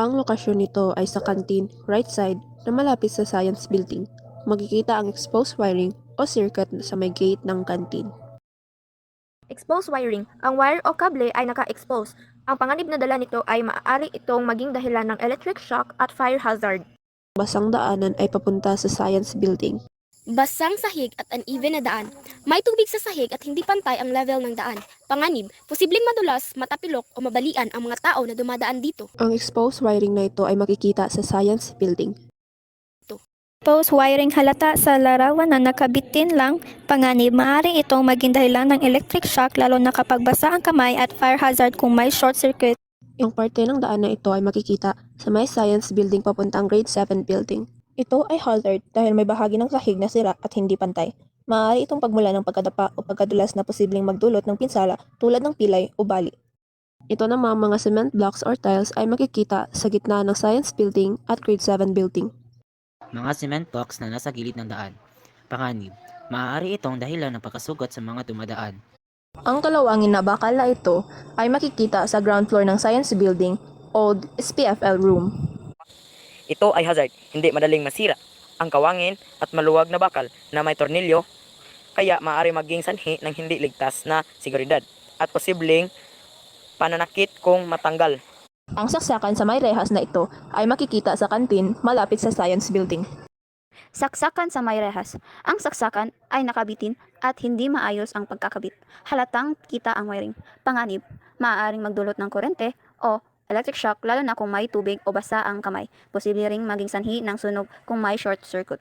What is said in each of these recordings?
Ang lokasyon nito ay sa canteen, right side, na malapit sa science building. Makikita ang exposed wiring o circuit sa may gate ng canteen. Exposed wiring. Ang wire o kable ay naka-expose. Ang panganib na dala nito ay maaari itong maging dahilan ng electric shock at fire hazard. Basang daanan ay papunta sa science building. Basang sahig at uneven na daan. May tubig sa sahig at hindi pantay ang level ng daan. Panganib, posibleng madulas, matapilok o mabalian ang mga tao na dumadaan dito. Ang exposed wiring na ito ay makikita sa science building. Exposed wiring halata sa larawan na nakabitin lang, panganib, maaaring itong maging dahilan ng electric shock lalo na kapag basa ang kamay at fire hazard kung may short circuit. Ang parte ng daan na ito ay makikita sa may science building papuntang grade 7 building. Ito ay hazard dahil may bahagi ng sahig na sira at hindi pantay. Maaari itong pagmula ng pagkadapa o pagkadulas na posibleng magdulot ng pinsala tulad ng pilay o bali. Ito namang mga cement blocks or tiles ay makikita sa gitna ng science building at grade 7 building. Mga cement blocks na nasa gilid ng daan. Panganib, maaari itong dahilan ng pagkasugat sa mga dumadaan. Ang kalawangin na bakal na ito ay makikita sa ground floor ng science building, old SPFL room. Ito ay hazard, hindi madaling masira. Ang kawangin at maluwag na bakal na may tornilyo, kaya maaari maging sanhi ng hindi ligtas na seguridad at posibleng pananakit kung matanggal. Ang saksakan sa may rehas na ito ay makikita sa kantin malapit sa science building. Saksakan sa may rehas. Ang saksakan ay nakabitin at hindi maayos ang pagkakabit. Halatang kita ang wiring. Panganib, maaaring magdulot ng kurente o electric shock lalo na kung may tubig o basa ang kamay. Posible ring maging sanhi ng sunog kung may short circuit.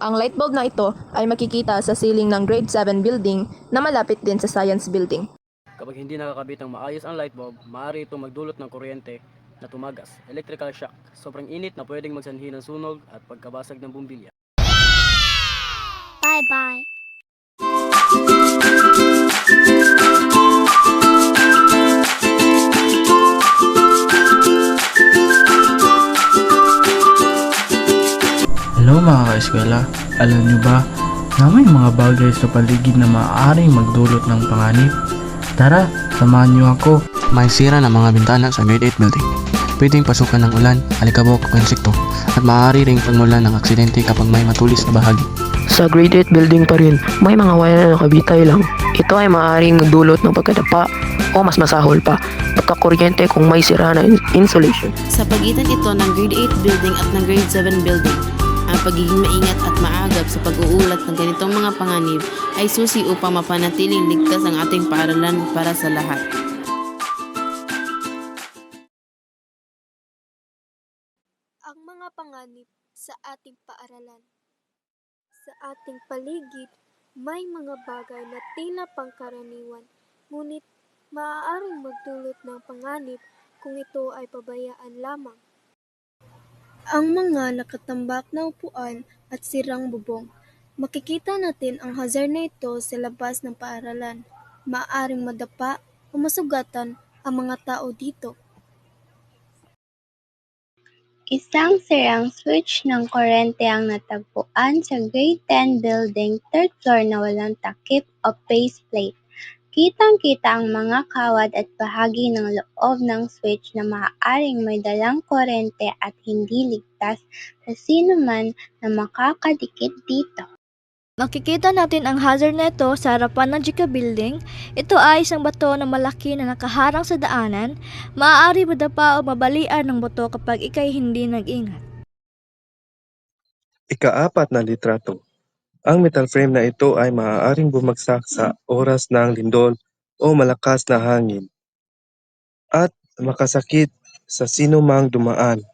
Ang light bulb na ito ay makikita sa ceiling ng grade 7 building na malapit din sa science building. Kapag hindi nakakabit ng maayos ang light bulb, maaari itong magdulot ng kuryente na tumagas, electrical shock, sobrang init na pwedeng magsanhi ng sunog at pagkabasag ng bumbilya. Bye-bye! Hello mga ka-eskwela, alam nyo ba na may mga bagay sa paligid na maaaring magdulot ng panganib? Tara, samahan nyo ako. May sira ng mga bintana sa grade 8 building. Pwedeng pasukan ng ulan, alikabok o insekto at maaari ring pagmulan ng aksidente kapag may matulis na bahagi. Sa grade 8 building pa rin, may mga wire na nakabitay lang. Ito ay maaaring magdulot ng pagkadapa o mas masahol pa, pagkakuryente kung may sira na insulation. Sa pagitan ito ng grade 8 building at ng grade 7 building, ang pagiging maingat at maagap sa pag-uulat ng ganitong mga panganib ay susi upang mapanatiling ligtas ang ating paaralan para sa lahat. Ang mga panganib sa ating paaralan. Sa ating paligid, may mga bagay na tila pangkaraniwan, ngunit maaaring magdulot ng panganib kung ito ay pabayaan lamang. Ang mga nakatambak na upuan at sirang bubong. Makikita natin ang hazard na ito sa labas ng paaralan. Maaaring madapa o masugatan ang mga tao dito. Isang sirang switch ng kuryente ang natagpuan sa grade 10 building, 3rd floor na walang takip o faceplate. Kitang-kita ang mga kawad at bahagi ng loob ng switch na maaaring may dalang kuryente at hindi ligtas sa sino man na makakadikit dito. Makikita natin ang hazard na ito sa harapan ng Jika Building. Ito ay isang bato na malaki na nakaharang sa daanan. Maaari madapa o mabalian ng bato kapag ikay hindi nag-ingat. Ika-4 na litrato. Ang metal frame na ito ay maaaring bumagsak sa oras ng lindol o malakas na hangin at makasakit sa sinumang dumaan.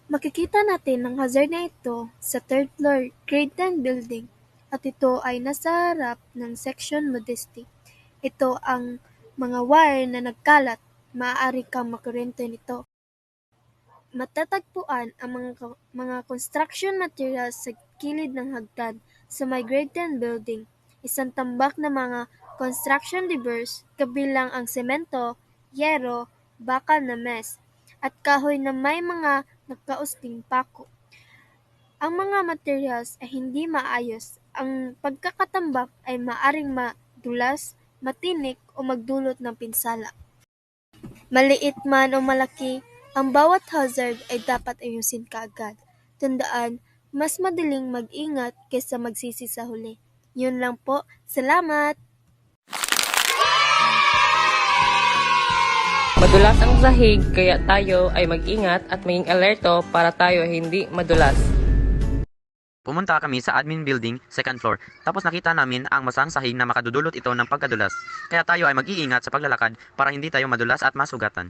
Makikita natin ang hazard na ito sa 3rd floor grade 10 building at ito ay nasa harap ng section modesty. Ito ang mga wire na nagkalat, maaari kang makuryente nito. Matatagpuan ang mga construction materials sa kilid ng hagdan sa may grade 10 building. Isang tambak na mga construction debris kabilang ang semento, yero, bakal na mes, at kahoy na may mga nakausling pako. Ang mga materials ay hindi maayos. Ang pagkakatambak ay maaring madulas, matinik o magdulot ng pinsala. Maliit man o malaki, ang bawat hazard ay dapat ayusin kaagad. Tandaan, mas madaling mag-ingat kaysa magsisi sa huli. Yun lang po. Salamat! Madulas ang sahig kaya tayo ay mag-ingat at maging alerto para tayo hindi madulas. Pumunta kami sa admin building, second floor. Tapos nakita namin ang masang sahig na makadudulot ito ng pagkadulas. Kaya tayo ay mag-iingat sa paglalakad para hindi tayo madulas at masugatan.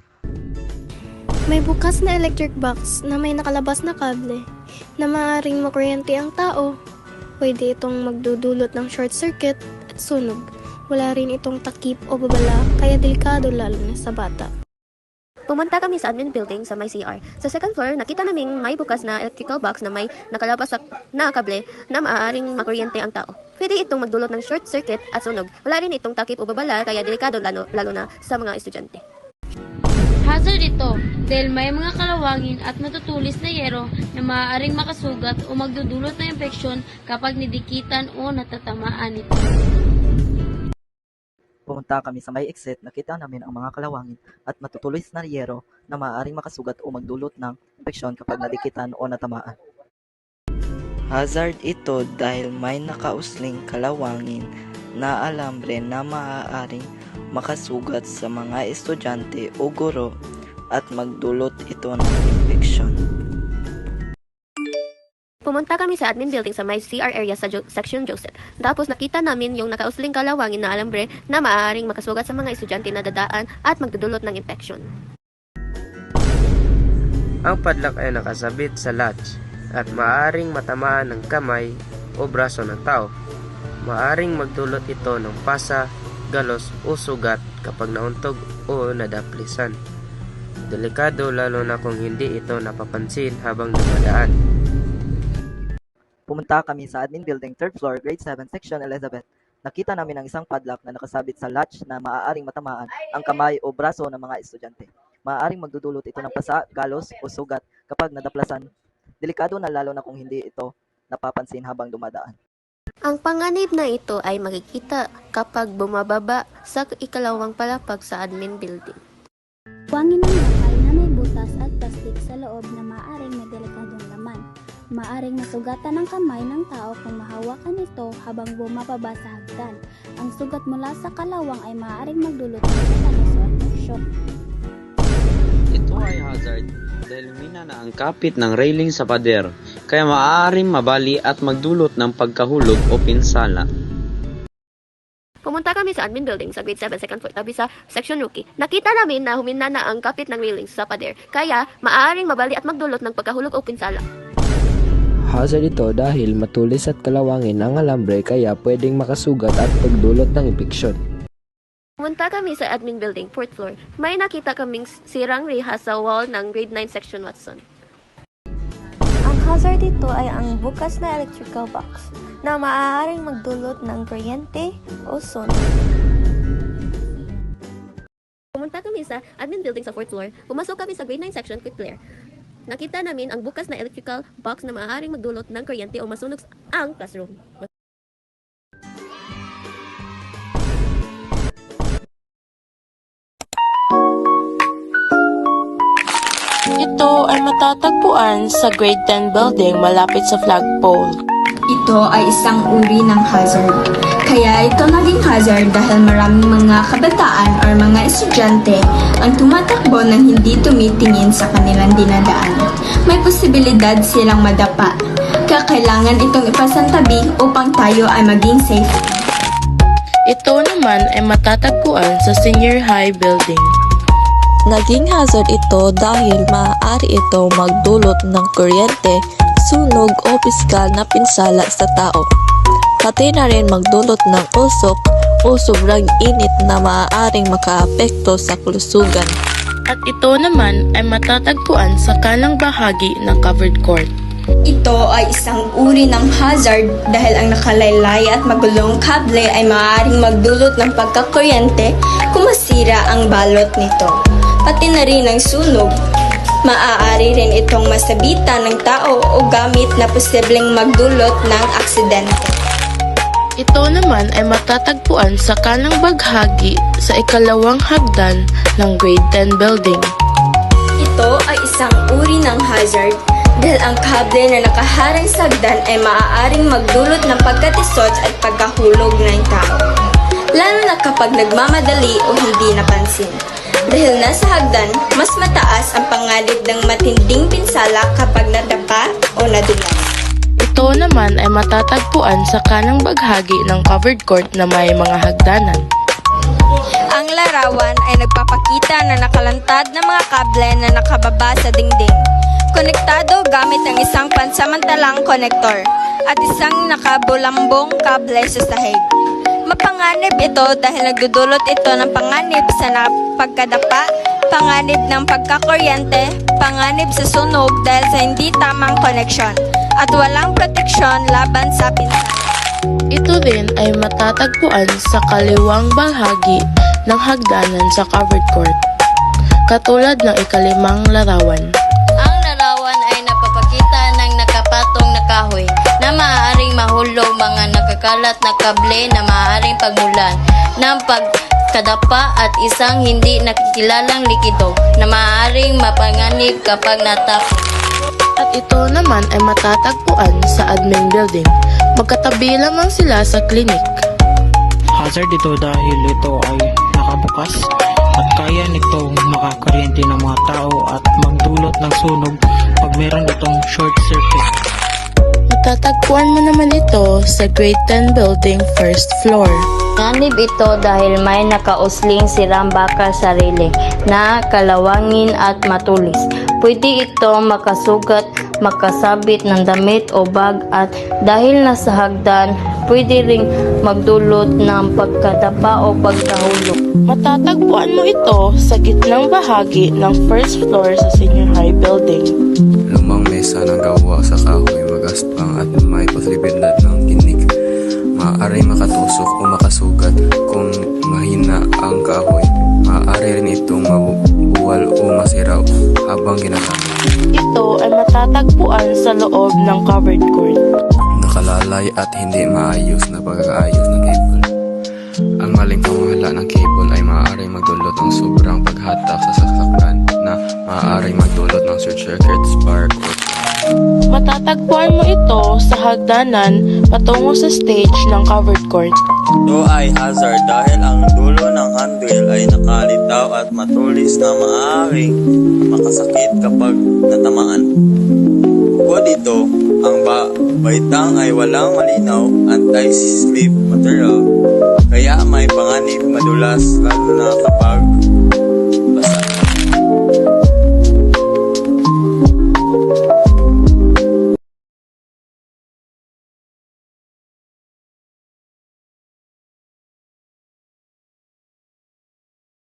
May bukas na electric box na may nakalabas na kable na maaaring makuryente ang tao. Pwede itong magdudulot ng short circuit at sunog. Wala rin itong takip o babala kaya delikado lalo na sa bata. Pumunta kami sa admin building sa may CR. Sa second floor, nakita naming may bukas na electrical box na may nakalabas na kable na maaaring makuryente ang tao. Pwede itong magdulot ng short circuit at sunog. Wala rin itong takip o babala kaya delikado lalo na sa mga estudyante. Hazard ito dahil may mga kalawangin at matutulis na yero na maaaring makasugat o magdudulot ng infeksyon kapag nidikitan o natatamaan ito. Pumunta kami sa may exit, nakita namin ang mga kalawangin at matutulis na yero na maaaring makasugat o magdulot ng infeksyon kapag nadikitan o natamaan. Hazard ito dahil may nakausling kalawangin na alambre na maaaring makasugat sa mga estudyante o guro at magdulot ito ng infeksyon. Pumunta kami sa admin building sa may CR area sa section Joseph. Tapos nakita namin yung nakausling kalawangin na alambre na maaaring makasugat sa mga estudyante na dadaan at magdudulot ng infeksyon. Ang padlock ay nakasabit sa latch at maaaring matamaan ng kamay o braso ng tao. Maaaring magdulot ito ng pasa, galos o sugat kapag nauntog o nadaplisan. Delikado lalo na kung hindi ito napapansin habang dumadaan. Pumunta kami sa admin building, 3rd floor, grade 7, section Elizabeth. Nakita namin ang isang padlock na nakasabit sa latch na maaaring matamaan ang kamay o braso ng mga estudyante. Maaaring magdudulot ito ng pasa, galos o sugat kapag nadaplasan. Delikado na lalo na kung hindi ito napapansin habang dumadaan. Ang panganib na ito ay makikita kapag bumababa sa ikalawang palapag sa admin building. Buwangin ng bakal na may butas at plastik sa loob na maaaring may delikadong laman. Maaring masugatan ang kamay ng tao kung mahawakan ito habang bumababa sa hagdan. Ang sugat mula sa kalawang ay maaaring magdulot ng tetanus o shock. Ito ay hazard dahil humina na ang kapit ng railing sa pader, kaya maaaring mabali at magdulot ng pagkahulog o pinsala. Pumunta kami sa admin building sa grade 7 second floor tabi sa section rookie. Nakita namin na humina na ang kapit ng railings sa pader, kaya maaaring mabali at magdulot ng pagkahulog o pinsala. Hazard ito dahil matulis at kalawangin ang alambre kaya pwedeng makasugat at pagdulot ng infeksyon. Pumunta kami sa admin building, 4th floor. May nakita kaming sirang rehas sa wall ng grade 9 section Watson. Ang hazard dito ay ang bukas na electrical box na maaaring magdulot ng kuryente o sunog. Pumunta kami sa admin building sa 4th floor. Pumasok kami sa grade 9 section quick clear. Nakita namin ang bukas na electrical box na maaaring magdulot ng kuryente o masunog ang classroom. Ito ay matatagpuan sa grade 10 building malapit sa flagpole. Ito ay isang uri ng hazard. Kaya ito naging hazard dahil maraming mga kabataan o mga estudyante ang tumatakbo nang hindi tumitingin sa kanilang dinadaan. May posibilidad silang madapa. Kaya kailangan itong ipasantabi upang tayo ay maging safe. Ito naman ay matatagpuan sa senior high building. Naging hazard ito dahil maaari ito magdulot ng kuryente, sunog o pisikal na pinsala sa tao. Pati na rin magdulot ng usok o sobrang init na maaaring makaapekto sa kalusugan. At ito naman ay matatagpuan sa kanang bahagi ng covered court. Ito ay isang uri ng hazard dahil ang nakalaylay at magulong kable ay maaaring magdulot ng pagkakuryente kung masira ang balot nito. Pati na rin ang sunog. Maaari rin itong masabitan ng tao o gamit na posibleng magdulot ng aksidente. Ito naman ay matatagpuan sa kanang baghagi sa ikalawang hagdan ng Grade 10 building. Ito ay isang uri ng hazard dahil ang kable na nakaharang sa hagdan ay maaaring magdulot ng pagkatisod at pagkahulog ng tao. Lalo na kapag nagmamadali o hindi napansin. Dahil nasa hagdan, mas mataas ang panganib ng matinding pinsala kapag nadapa o nadulas. Ito naman ay matatagpuan sa kanang baghagi ng covered court na may mga hagdanan. Ang larawan ay nagpapakita na nakalantad na mga kable na nakababa sa dingding. Konektado gamit ang isang pansamantalang konektor at isang nakabulambong kable sa sahig. Mapanganib ito dahil nagdudulot ito ng panganib sa pagkadapa, panganib ng pagkakuryente, panganib sa sunog dahil sa hindi tamang koneksyon, at walang proteksyon laban sa pinsala. Ito din ay matatagpuan sa kaliwang bahagi ng hagdanan sa covered court, katulad ng ikalimang larawan. Ang larawan ay napapakita ng nakapatong na kahoy na maaaring mahulog mga nakakalat na kable na maaaring pagmulan ng pagkadapa at isang hindi nakikilalang likido na maaaring mapanganib kapag natapos. At ito naman ay matatagpuan sa admin building. Magkatabi lamang sila sa clinic. Hazard ito dahil ito ay nakabukas at kaya nitong makakuryente ng mga tao at magdulot ng sunog pag meron itong short circuit. Matatagpuan mo naman ito sa Grade 10 building first floor. Panganib ito dahil may nakausling sirang bakal sa railing na kalawangin at matulis. Pwede ito makasugat, makasabit ng damit o bag at dahil nasa hagdan, pwede ring magdulot ng pagkadapa o pagkahulog. Matatagpuan mo ito sa gitnang bahagi ng first floor sa senior high building. Lumang mesa ng gawa sa kahoy, magaspang at may posibilidad ng tinik. Maaari makatusok o makasugat kung mahina ang kahoy. Maaari rin itong mabuwal o masira habang ginagamit. Ito ay matatagpuan sa loob ng covered court. Nakalalay at hindi maayos na pag-aayos ng cable. Ang maling pamahala ng cable ay maaari magdulot ng sobrang paghatak sa sasakyan na maaari magdulot ng short circuit, spark, o Matatagpuan mo ito sa hagdanan patungo sa stage ng covered court. Ito ay hazard dahil ang dulo ng handrail ay nakalitaw at matulis na maaaring makasakit kapag natamaan. Bukod dito, ang baitang ay walang malinaw anti-slip material kaya may panganib madulas lalo na kapag basa.